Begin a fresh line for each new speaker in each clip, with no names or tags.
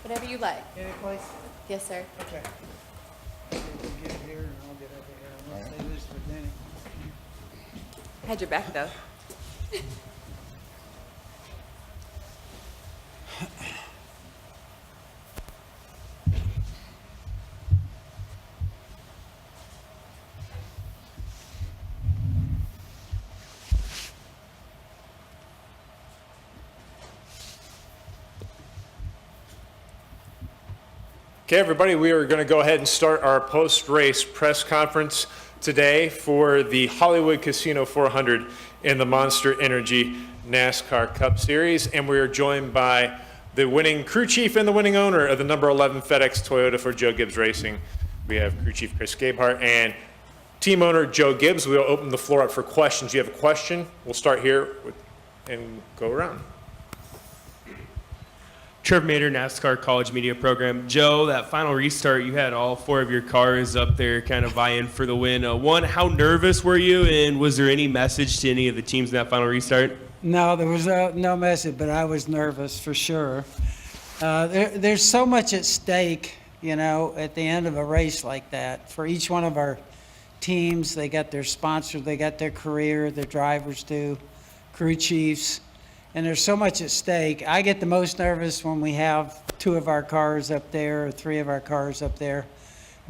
Whatever you like.
Any place?
Yes, sir.
Okay. We'll get it here and I'll get over here. I'm gonna say this for Denny.
Had your back, though.
Okay, everybody, we are going to go ahead and start our post-race press conference today for the Hollywood Casino 400 in the Monster Energy NASCAR Cup Series. And we are joined by the winning crew chief and the winning owner of the number 11 FedEx Toyota for Joe Gibbs Racing. We have crew chief Chris Gabehart and team owner Joe Gibbs. We'll open the floor up for questions. You have a question? We'll start here and go around.
Trevor Mater, NASCAR College Media Program. Joe, that final restart, you had all four of your cars up there kind of vying for the win. One, how nervous were you, and was there any message to any of the teams in that final restart?
No, there was no message, but I was nervous for sure. There's so much at stake, you know, at the end of a race like that. For each one of our teams, they got their sponsor, they got their career, their drivers do, crew chiefs. And there's so much at stake. I get the most nervous when we have two of our cars up there or three of our cars up there.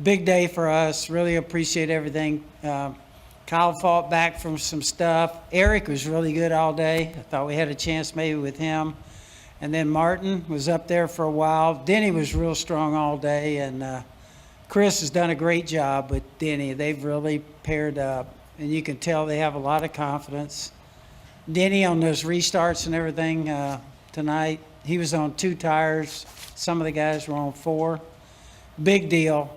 Big day for us. Really appreciate everything. Kyle fought back from some stuff. Eric was really good all day. I thought we had a chance maybe with him. And then Martin was up there for a while. Denny was real strong all day. And Chris has done a great job with Denny. They've really paired up. And you can tell they have a lot of confidence. Denny on those restarts and everything tonight, he was on 2 tires. Some of the guys were on 4. Big deal.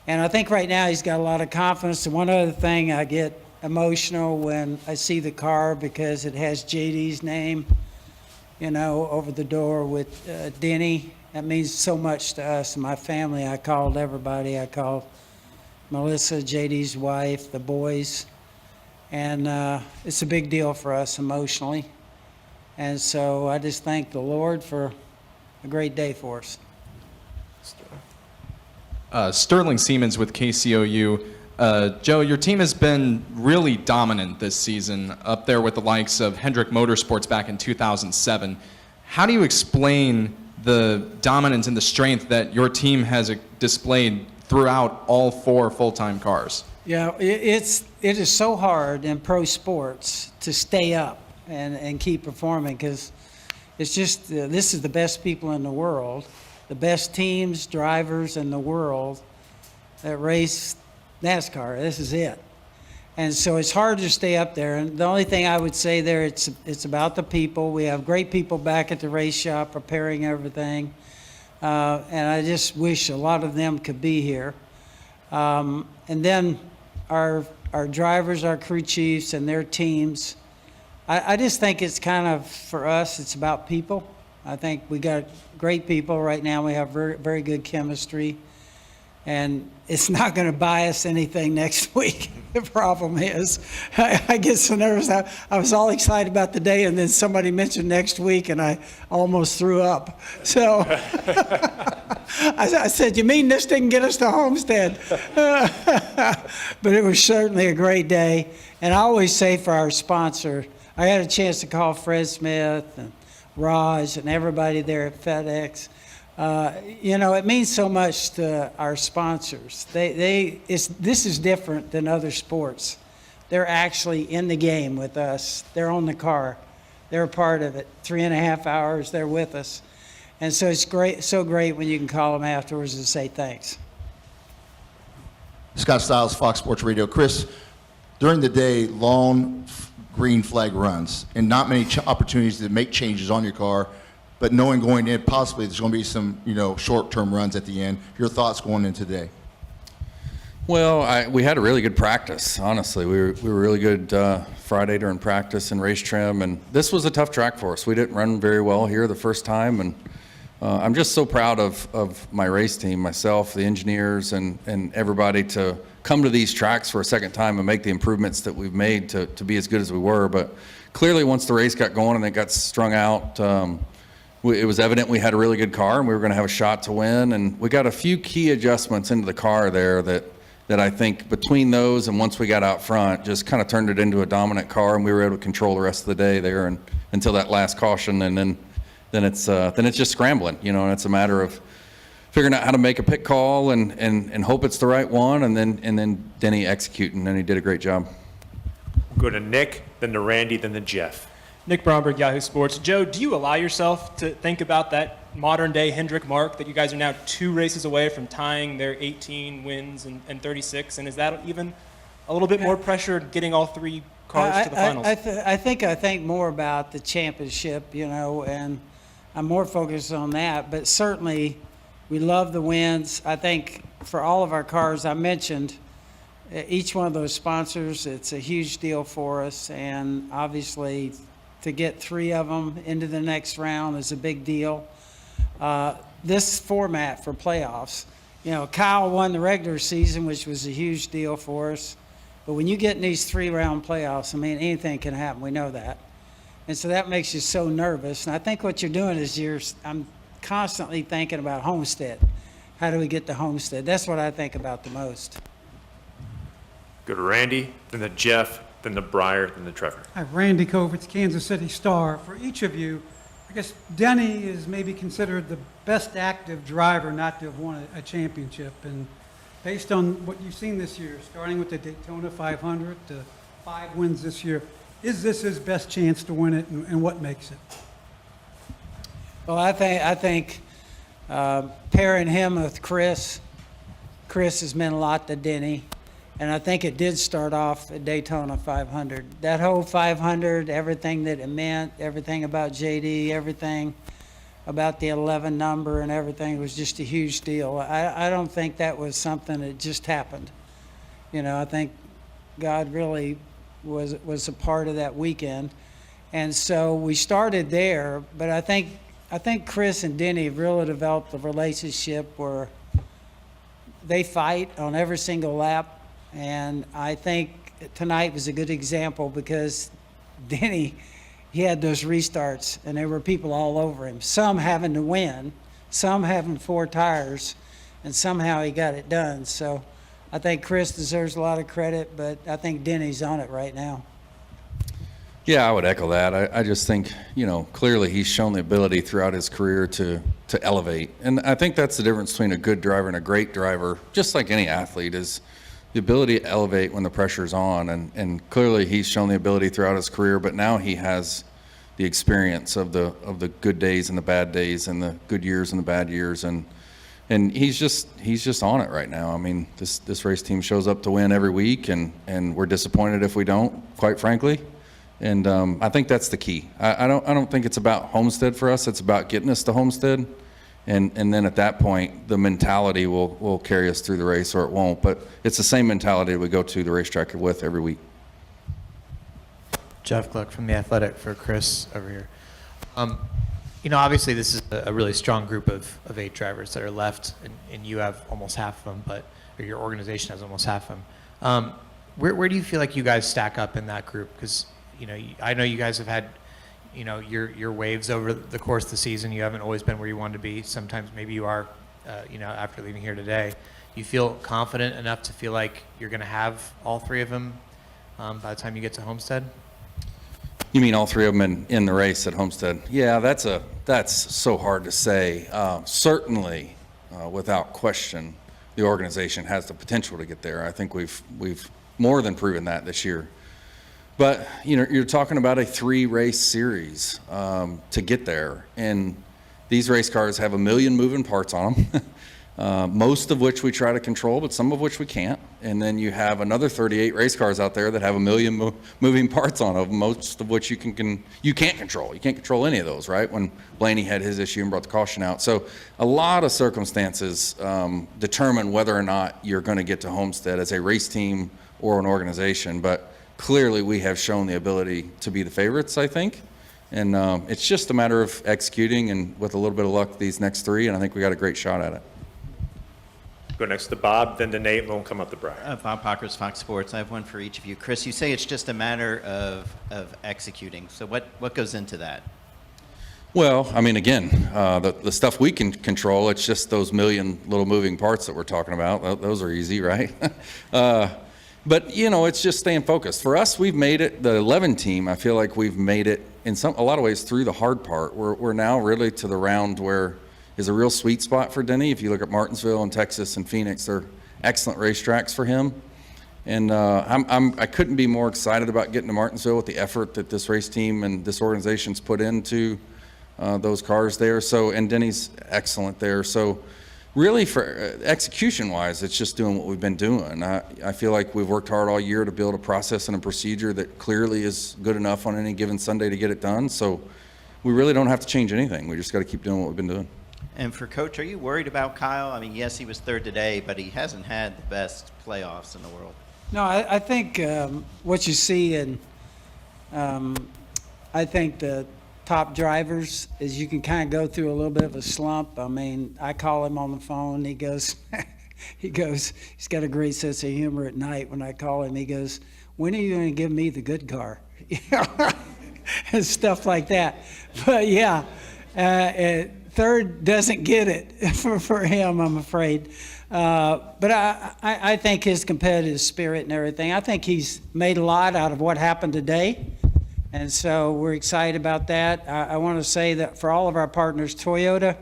And I think right now he's got a lot of confidence. And one other thing, I get emotional when I see the car because it has JD's name, you know, over the door with Denny. That means so much to us and my family. I called everybody. I called Melissa, JD's wife, the boys. And it's a big deal for us emotionally. And so I just thank the Lord for a great day for us.
Sterling Siemens with KCOU. Joe, your team has been really dominant this season, up there with the likes of Hendrick Motorsports back in 2007. How do you explain the dominance and the strength that your team has displayed throughout all 4 full-time cars?
Yeah, it is so hard in pro sports to stay up and keep performing because it's just this is the best people in the world, the best teams, drivers in the world that race NASCAR. This is it. And so it's hard to stay up there. And the only thing I would say there, it's about the people. We have great people back at the race shop preparing everything. And I just wish a lot of them could be here. And then our drivers, our crew chiefs, and their teams. I just think it's kind of, for us, it's about people. I think we got great people right now. We have very, very good chemistry. And it's not going to buy us anything next week. The problem is, I get so nervous. I was all excited about the day, and then somebody mentioned next week, and I almost threw up. So I said, you mean this didn't get us to Homestead? But it was certainly a great day. And I always say for our sponsor, I had a chance to call Fred Smith and Raj and everybody there at FedEx. You know, it means so much to our sponsors. This is different than other sports. They're actually in the game with us. They're on the car. They're a part of it. 3.5 hours, they're with us. And so it's great, so great when you can call them afterwards and say thanks.
Scott Stiles, Fox Sports Radio. Chris, during the day, long green flag runs and not many opportunities to make changes on your car. But knowing going in, possibly there's going to be some, you know, short-term runs at the end. Your thoughts going in today?
Well, we had a really good practice, honestly. We were really good Friday during practice and race trim, and this was a tough track for us. We didn't run very well here the first time, and I'm just so proud of my race team, myself, the engineers, and everybody to come to these tracks for a second time and make the improvements that we've made to be as good as we were. But clearly, once the race got going and it got strung out, it was evident we had a really good car and we were going to have a shot to win. And we got a few key adjustments into the car there that I think between those and once we got out front just kind of turned it into a dominant car, and we were able to control the rest of the day there and until that last caution. And then it's just scrambling, you know, and it's a matter of figuring out how to make a pit call and hope it's the right one, and then Denny executing, and he did a great job.
Go to Nick, then to Randy, then to Jeff.
Nick Bromberg, Yahoo Sports. Joe, do you allow yourself to think about that modern-day Hendrick mark that you guys are now 2 races away from tying their 18 wins and 36? And is that even a little bit more pressure getting all 3 cars to the finals?
I think more about the championship, you know, and I'm more focused on that. But certainly, we love the wins. I think for all of our cars, I mentioned each one of those sponsors, it's a huge deal for us. And obviously, to get 3 of them into the next round is a big deal. This format for playoffs, you know, Kyle won the regular season, which was a huge deal for us. But when you get in these 3-round playoffs, I mean, anything can happen. We know that. And so that makes you so nervous. And I think what you're doing is I'm constantly thinking about Homestead. How do we get to Homestead? That's what I think about the most.
Go to Randy, then to Jeff, then to Breyer, then to Trevor.
Hi, Randy Kovitz, Kansas City Star. For each of you, I guess Denny is maybe considered the best active driver not to have won a championship. And based on what you've seen this year, starting with the Daytona 500 to 5 wins this year, is this his best chance to win it, and what makes it?
Well, I think pairing him with Chris has meant a lot to Denny. And I think it did start off at Daytona 500. That whole 500, everything that it meant, everything about JD, everything about the 11 number and everything was just a huge deal. I don't think that was something that just happened. You know, I think God really was a part of that weekend. And so we started there, but I think Chris and Denny have really developed a relationship where they fight on every single lap. And I think tonight was a good example because Denny, he had those restarts and there were people all over him, some having to win, some having 4 tires, and somehow he got it done. So I think Chris deserves a lot of credit, but I think Denny's on it right now.
Yeah, I would echo that. I just think, you know, clearly he's shown the ability throughout his career to elevate. And I think that's the difference between a good driver and a great driver, just like any athlete, is the ability to elevate when the pressure's on. And clearly he's shown the ability throughout his career, but now he has the experience of the good days and the bad days and the good years and the bad years. And he's just on it right now. I mean, this race team shows up to win every week, and we're disappointed if we don't, quite frankly. And I think that's the key. I don't think it's about Homestead for us. It's about getting us to Homestead. And then at that point, the mentality will carry us through the race, or it won't. But it's the same mentality we go to the racetrack with every week.
Jeff Gluck from The Athletic for Chris over here. You know, obviously this is a really strong group of 8 drivers that are left, and you have almost half of them, or your organization has almost half of them. Where do you feel like you guys stack up in that group? Because, you know, I know you guys have had, you know, your waves over the course of the season. You haven't always been where you wanted to be. Sometimes maybe you are, you know, after leaving here today. You feel confident enough to feel like you're going to have all 3 of them by the time you get to Homestead?
You mean all 3 of them in the race at Homestead? Yeah, that's so hard to say. Certainly, without question, the organization has the potential to get there. I think we've more than proven that this year. But, you know, you're talking about a 3-race series to get there. And these race cars have a million moving parts on them, most of which we try to control, but some of which we can't. And then you have another 38 race cars out there that have a million moving parts on them, most of which you can't control. You can't control any of those, right? When Blaney had his issue and brought the caution out. So a lot of circumstances determine whether or not you're going to get to Homestead as a race team or an organization. But clearly, we have shown the ability to be the favorites, I think. And it's just a matter of executing, and with a little bit of luck, these next 3, and I think we got a great shot at it.
Go next to Bob, then to Nate, and we'll come up to Brian.
Bob Pockers, Fox Sports. I have one for each of you. Chris, you say it's just a matter of executing. So what goes into that?
Well, I mean, again, the stuff we can control, it's just those million little moving parts that we're talking about. Those are easy, right? But, you know, it's just staying focused. For us, we've made it, the 11 team, I feel like we've made it in a lot of ways through the hard part. We're now really to the round where is a real sweet spot for Denny. If you look at Martinsville and Texas and Phoenix, they're excellent racetracks for him. And I couldn't be more excited about getting to Martinsville with the effort that this race team and this organization's put into those cars there. So, and Denny's excellent there. So really for execution-wise, it's just doing what we've been doing. I feel like we've worked hard all year to build a process and a procedure that clearly is good enough on any given Sunday to get it done. So we really don't have to change anything. We just got to keep doing what we've been doing.
And for Coach, are you worried about Kyle? I mean, yes, he was third today, but he hasn't had the best playoffs in the world.
No, I think what you see in, I think the top drivers is you can kind of go through a little bit of a slump. I mean, I call him on the phone. He goes, he's got a great sense of humor at night when I call him. He goes, when are you going to give me the good car? And stuff like that. But yeah, third doesn't get it for him, I'm afraid. But I think his competitive spirit and everything, I think he's made a lot out of what happened today. And so we're excited about that. I want to say that for all of our partners, Toyota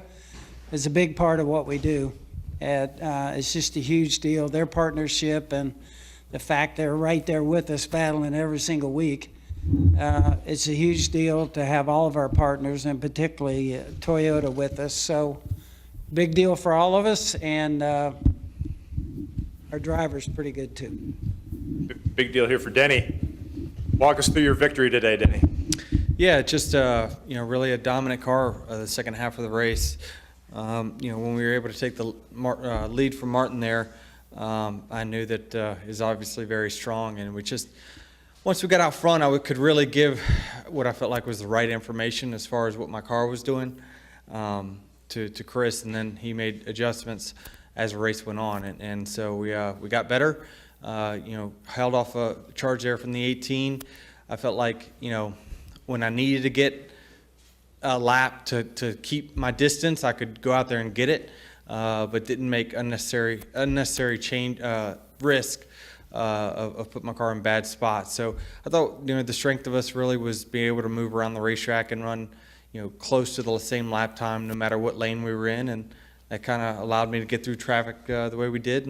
is a big part of what we do. It's just a huge deal. Their partnership and the fact they're right there with us battling every single week. It's a huge deal to have all of our partners and particularly Toyota with us. So big deal for all of us, and our driver's pretty good too.
Big deal here for Denny. Walk us through your victory today, Denny.
Yeah, just really a dominant car the second half of the race. When we were able to take the lead from Martin there, I knew that he's obviously very strong, and once we got out front, I could really give what I felt like was the right information as far as what my car was doing to Chris, and then he made adjustments as the race went on, and so we got better. Held off a charge there from the 18. I felt like, when I needed to get a lap to keep my distance, I could go out there and get it, but didn't make unnecessary change risk of putting my car in bad spots. So I thought, the strength of us really was being able to move around the racetrack and run, close to the same lap time no matter what lane we were in, and that kind of allowed me to get through traffic the way we did,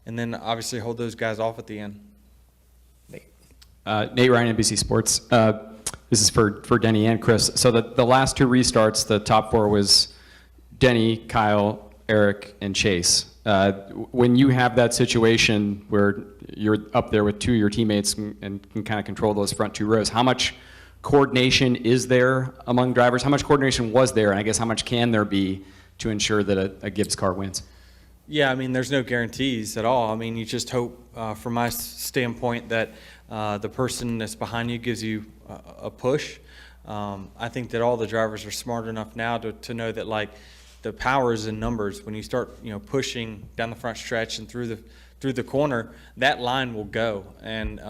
and then obviously hold those guys off at the end.
Nate Ryan, NBC Sports. This is for Denny and Chris. So the last two restarts, the top four was Denny, Kyle, Eric, and Chase. When you have that situation where you're up there with two of your teammates and can kind of control those front two rows, how much coordination is there among drivers? How much coordination was there? And I guess how much can there be to ensure that a Gibbs car wins?
Yeah, I mean, there's no guarantees at all. I mean, you just hope, from my standpoint, that the person that's behind you gives you a push. I think that all the drivers are smart enough now to know that, like, the power is in numbers. When you start, pushing down the front stretch and through the corner, that line will go. And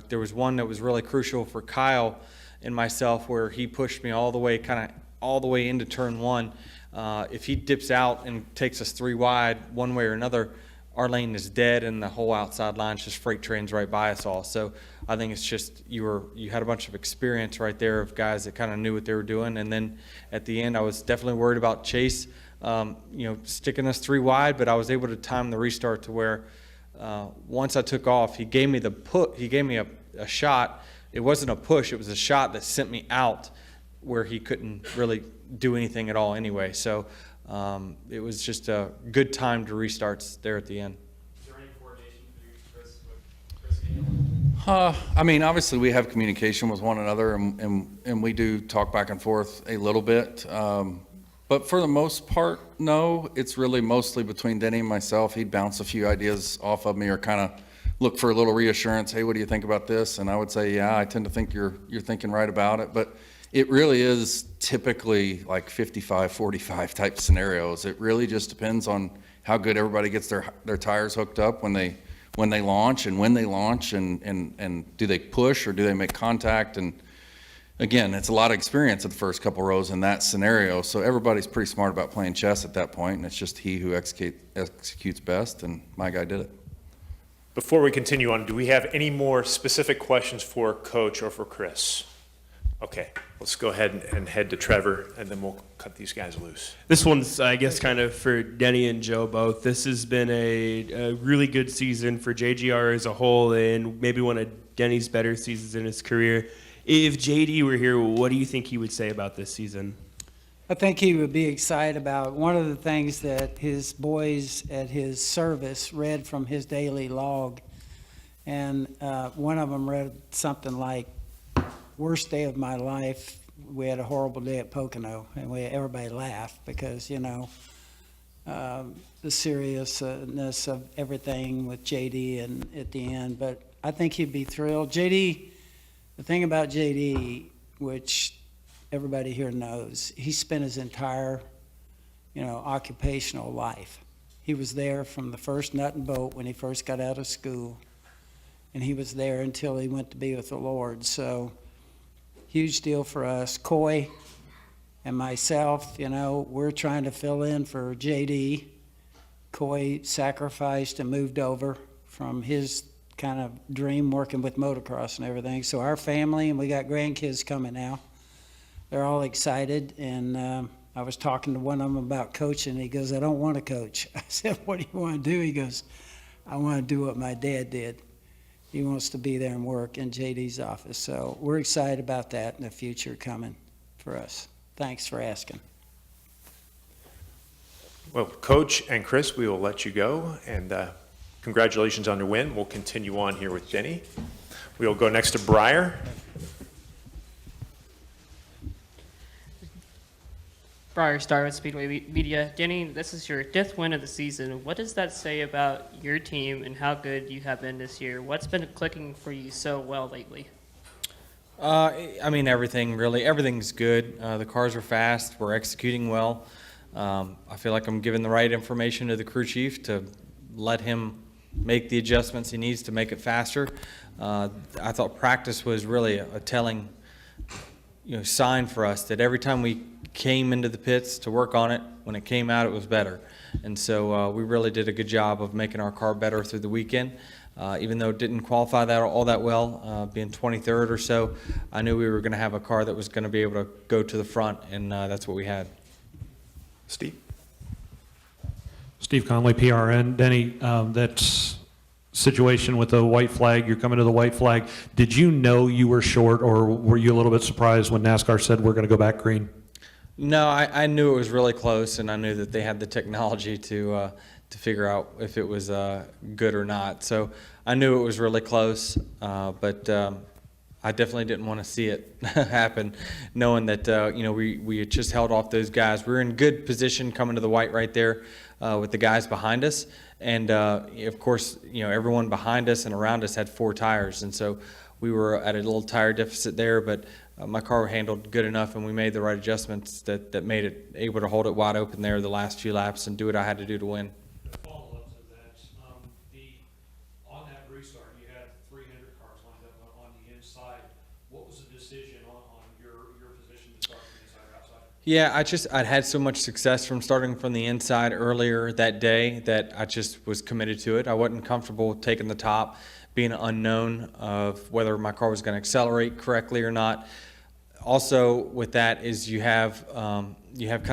there was one that was really crucial for Kyle and myself, where he pushed me all the way into turn one. If he dips out and takes us three wide one way or another, our lane is dead and the whole outside line's just freight trains right by us all. So I think it's just you had a bunch of experience right there of guys that kind of knew what they were doing. And then at the end, I was definitely worried about Chase, sticking us three wide, but I was able to time the restart to where once I took off, he gave me a shot. It wasn't a push, it was a shot that sent me out where he couldn't really do anything at all anyway. So it was just a good time to restarts there at the end.
Is there any coordination for you, Chris, with Chris Gabehart?
I mean, obviously we have communication with one another, and we do talk back and forth a little bit. But for the most part, no. It's really mostly between Denny and myself. He'd bounce a few ideas off of me or kind of look for a little reassurance. Hey, what do you think about this? And I would say, yeah, I tend to think you're thinking right about it. But it really is typically like 55-45 type scenarios. It really just depends on how good everybody gets their tires hooked up when they launch, and when they launch, and do they push or do they make contact. And again, it's a lot of experience at the first couple rows in that scenario. So everybody's pretty smart about playing chess at that point, and it's just he who executes best, and my guy did it.
Before we continue on, do we have any more specific questions for Coach or for Chris? Okay, let's go ahead and head to Trevor, and then we'll cut these guys loose.
This one's, I guess, kind of for Denny and Joe both. This has been a really good season for JGR as a whole, and maybe one of Denny's better seasons in his career. If JD were here, what do you think he would say about this season?
I think he would be excited about one of the things that his boys at his service read from his daily log. And one of them read something like, worst day of my life, we had a horrible day at Pocono. And everybody laughed because, you know, the seriousness of everything with JD and at the end. But I think he'd be thrilled. JD, the thing about JD, which everybody here knows, he spent his entire, you know, occupational life. He was there from the first nut and bolt when he first got out of school, and he was there until he went to be with the Lord. So, huge deal for us. Coy and myself, you know, we're trying to fill in for JD. Coy sacrificed and moved over from his kind of dream working with motocross and everything. So our family, and we got grandkids coming now, they're all excited, and I was talking to one of them about coaching. He goes, I don't want to coach. I said, what do you want to do? He goes, I want to do what my dad did. He wants to be there and work in JD's office. So we're excited about that in the future coming for us. Thanks for asking.
Well, Coach and Chris, we will let you go, and congratulations on your win. We'll continue on here with Denny. We'll go next to Breyer.
Breyer Star with Speedway Media. Denny, this is your 5th win of the season. What does that say about your team and how good you have been this year? What's been clicking for you so well lately?
I mean, everything, really. Everything's good. The cars are fast. We're executing well. I feel like I'm giving the right information to the crew chief to let him make the adjustments he needs to make it faster. I thought practice was really a telling, you know, sign for us that every time we came into the pits to work on it, when it came out, it was better. And so we really did a good job of making our car better through the weekend. Even though it didn't qualify that all that well, being 23rd or so, I knew we were going to have a car that was going to be able to go to the front, and that's what we had.
Steve?
Steve Conley, PRN. Denny, that situation with the white flag, you're coming to the white flag. Did you know you were short, or were you a little bit surprised when NASCAR said we're going to go back green?
No, I knew it was really close, and I knew that they had the technology to figure out if it was good or not. So I knew it was really close, but I definitely didn't want to see it happen, knowing that you know, we had just held off those guys. We were in good position coming to the white right there with the guys behind us, and of course, you know, everyone behind us and around us had 4 tires, and so we were at a little tire deficit there, but my car handled good enough, and we made the right adjustments that made it able to hold it wide open there the last few laps and do what I had to do to win.
Follow-up to that, on that restart, you had 300 cars lined up on the inside. What was the decision on your position to start from inside or outside?
Yeah, I'd had so much success from starting from the inside earlier that day that I just was committed to it. I wasn't comfortable taking the top, being unknown of whether my car was going to accelerate correctly or not. Also, with that is you have kind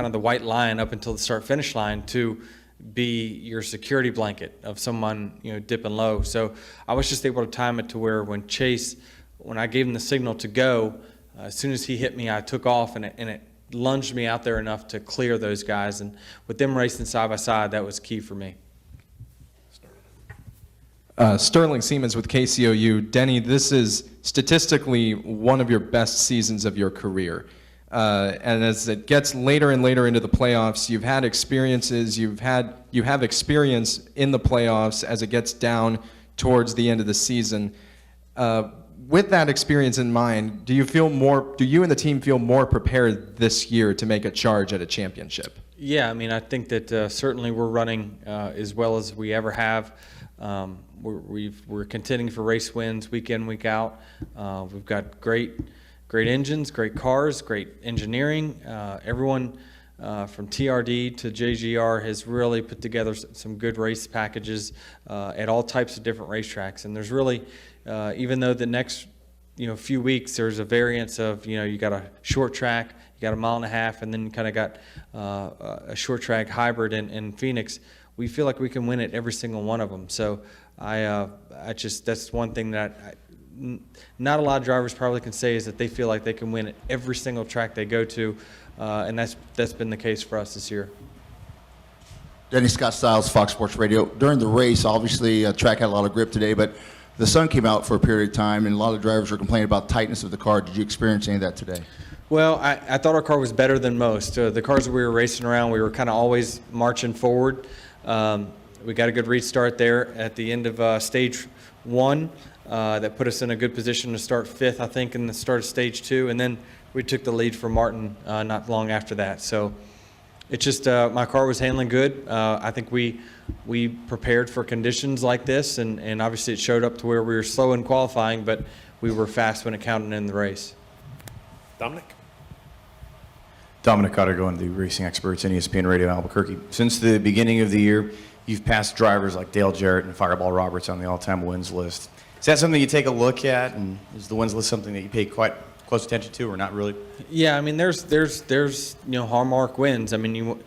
of the white line up until the start-finish line to be your security blanket of someone, you know, dipping low. So I was just able to time it to where when I gave him the signal to go, as soon as he hit me, I took off, and it lunged me out there enough to clear those guys. And with them racing side by side, that was key for me.
Sterling Siemens with KCOU. Denny, this is statistically one of your best seasons of your career. And as it gets later and later into the playoffs, you've had experiences, you have experience in the playoffs as it gets down towards the end of the season. With that experience in mind, do you and the team feel more prepared this year to make a charge at a championship?
Yeah, I mean, I think that certainly we're running as well as we ever have. We're contending for race wins week in, week out. We've got great great engines, great cars, great engineering. Everyone from TRD to JGR has really put together some good race packages at all types of different racetracks. And there's really, even though the next few weeks there's a variance of, you got a short track, you got a mile and a half, and then you kind of got a short track hybrid in Phoenix. We feel like we can win at every single one of them. So that's one thing that not a lot of drivers probably can say, is that they feel like they can win at every single track they go to, and that's been the case for us this year.
Denny Scott Stiles, Fox Sports Radio. During the race, obviously, track had a lot of grip today, but the sun came out for a period of time, and a lot of drivers were complaining about tightness of the car. Did you experience any of that today?
Well, I thought our car was better than most. The cars that we were racing around, we were kind of always marching forward. We got a good restart there at the end of stage 1. That put us in a good position to start 5th, I think, in the start of stage 2. And then we took the lead from Martin not long after that. So it's just my car was handling good. I think we prepared for conditions like this, and obviously it showed up to where we were slow in qualifying, but we were fast when it counted in the race.
Dominic?
Dominic Cottergo, the racing experts in ESPN Radio Albuquerque. Since the beginning of the year, you've passed drivers like Dale Jarrett and Fireball Roberts on the all-time wins list. Is that something you take a look at, and is the wins list something that you pay quite close attention to, or not really?
Yeah, I mean, there's hallmark wins. I mean,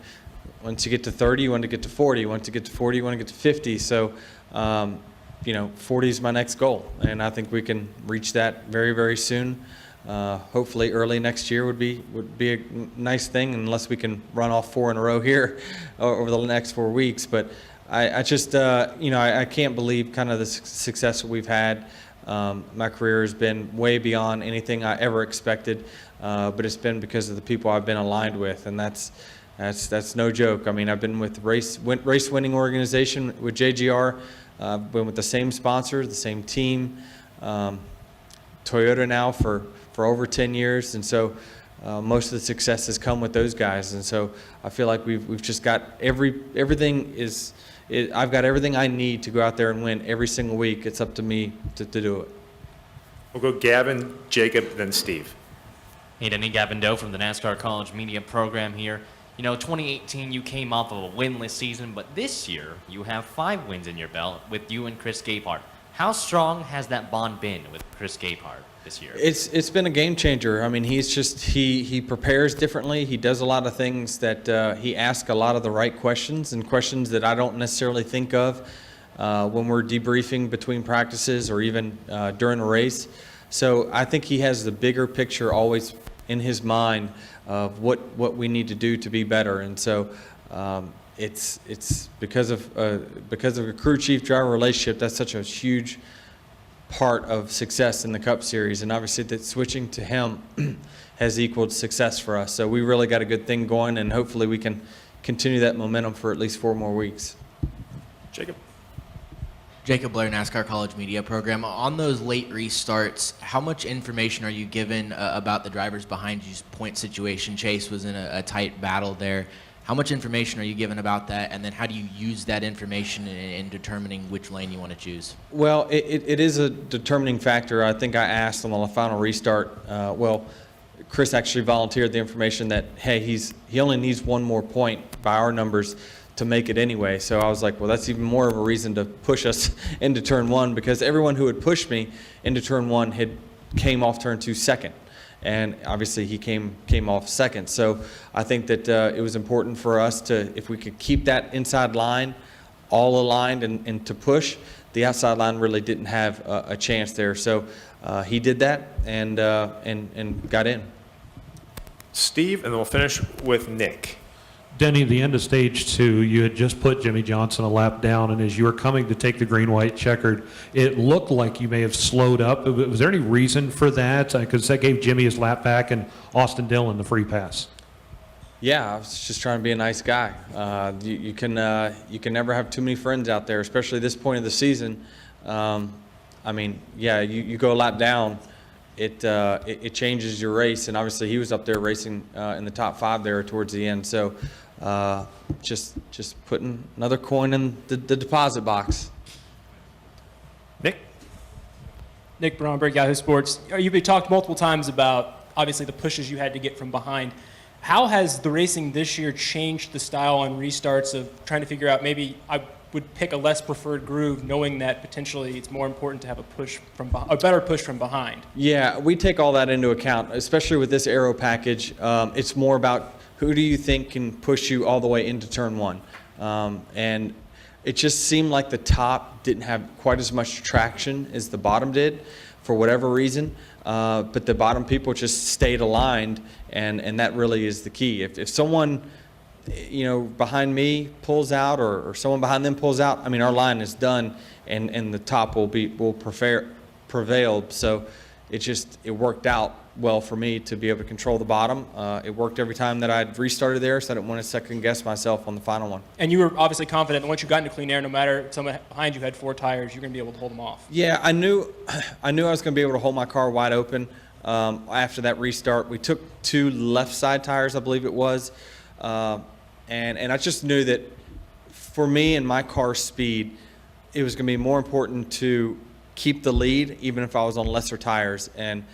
once you get to 30, you want to get to 40. Once you get to 40, you want to get to 50. So, 40 is my next goal, and I think we can reach that very, very soon. Hopefully, early next year would be a nice thing, unless we can run off 4 in a row here over the next 4 weeks. But I just, I can't believe kind of the success that we've had. My career has been way beyond anything I ever expected, but it's been because of the people I've been aligned with, and that's no joke. I mean, I've been with race-winning organization with JGR, been with the same sponsor, the same team, Toyota now for over 10 years, and so most of the success has come with those guys, and so I feel like we've just got everything is. I've got everything I need to go out there and win every single week. It's up to me to do it.
We'll go Gavin, Jacob, then Steve.
Hey, Denny, Gavin Doe from the NASCAR College Media Program here. 2018, you came off of a winless season, but this year, you have 5 wins in your belt with you and Chris Gabehart. How strong has that bond been with Chris Gabehart this year?
It's been a game changer. I mean, he prepares differently. He does a lot of things that he asks a lot of the right questions, and questions that I don't necessarily think of when we're debriefing between practices or even during a race. So I think he has the bigger picture always in his mind of what we need to do to be better. And so it's because of a crew chief driver relationship. That's such a huge part of success in the Cup Series, and obviously that switching to him has equaled success for us. So we really got a good thing going, and hopefully we can continue that momentum for at least 4 more weeks.
Jacob.
Jacob Blair, NASCAR College Media Program. On those late restarts, how much information are you given about the drivers behind you's point situation? Chase was in a tight battle there. How much information are you given about that, and then how do you use that information in determining which lane you want to choose?
Well, it is a determining factor. I think I asked on the final restart, Chris actually volunteered the information that, hey, he only needs 1 more point by our numbers to make it anyway. So I was like, well, that's even more of a reason to push us into turn 1, because everyone who had pushed me into turn 1 came off turn 2 second. And obviously he came off second. So I think that it was important for us to, if we could keep that inside line all aligned and to push, the outside line really didn't have a chance there. So he did that and got in.
Steve, and then we'll finish with Nick.
Denny, the end of stage 2, you had just put Jimmy Johnson a lap down, and as you were coming to take the green-white checkered, it looked like you may have slowed up. Was there any reason for that? Because that gave Jimmy his lap back and Austin Dillon the free pass.
Yeah, I was just trying to be a nice guy. You can never have too many friends out there, especially this point of the season. I mean, yeah, you go a lap down, it changes your race, and obviously he was up there racing in the top 5 there towards the end. So just putting another coin in the deposit box.
Nick?
Nick Bromberg, Yahoo Sports. You've talked multiple times about, obviously, the pushes you had to get from behind. How has the racing this year changed the style on restarts of trying to figure out, maybe I would pick a less preferred groove, knowing that potentially it's more important to have a better push from behind?
Yeah, we take all that into account, especially with this aero package. It's more about who do you think can push you all the way into turn one. And it just seemed like the top didn't have quite as much traction as the bottom did for whatever reason. But the bottom people just stayed aligned, and that really is the key. If someone, behind me pulls out or someone behind them pulls out, I mean, our line is done, and the top will prevail. So it worked out well for me to be able to control the bottom. It worked every time that I'd restarted there, so I didn't want to second guess myself on the final one.
And you were obviously confident that once you got into clean air, no matter someone behind you had 4 tires, you're going to be able to hold them off.
Yeah, I knew I was going to be able to hold my car wide open after that restart. We took 2 left side tires, I believe it was, and I just knew that for me and my car's speed, it was going to be more important to keep the lead, even if I was on lesser tires. And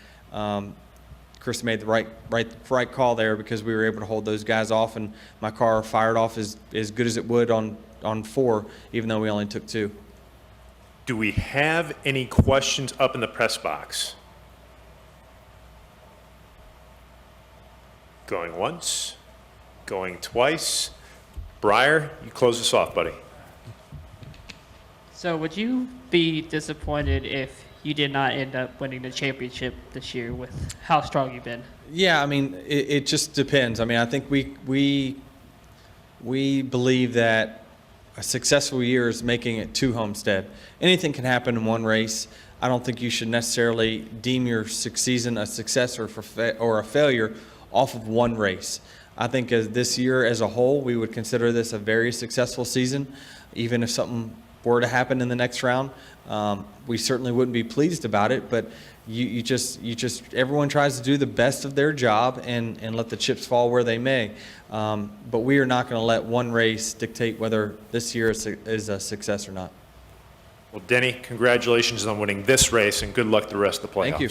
Chris made the right call there, because we were able to hold those guys off, and my car fired off as good as it would on 4, even though we only took 2.
Do we have any questions up in the press box? Going once, going twice. Breyer, you close us off, buddy.
So would you be disappointed if you did not end up winning the championship this year with how strong you've been?
Yeah, I mean, it just depends. I mean, I think we believe that a successful year is making it to Homestead. Anything can happen in one race. I don't think you should necessarily deem your season a success or a failure off of one race. I think this year as a whole, we would consider this a very successful season, even if something were to happen in the next round. We certainly wouldn't be pleased about it, but you just everyone tries to do the best of their job and let the chips fall where they may. But we are not going to let one race dictate whether this year is a success or not.
Well, Denny, congratulations on winning this race, and good luck the rest of the playoffs.
Thank you.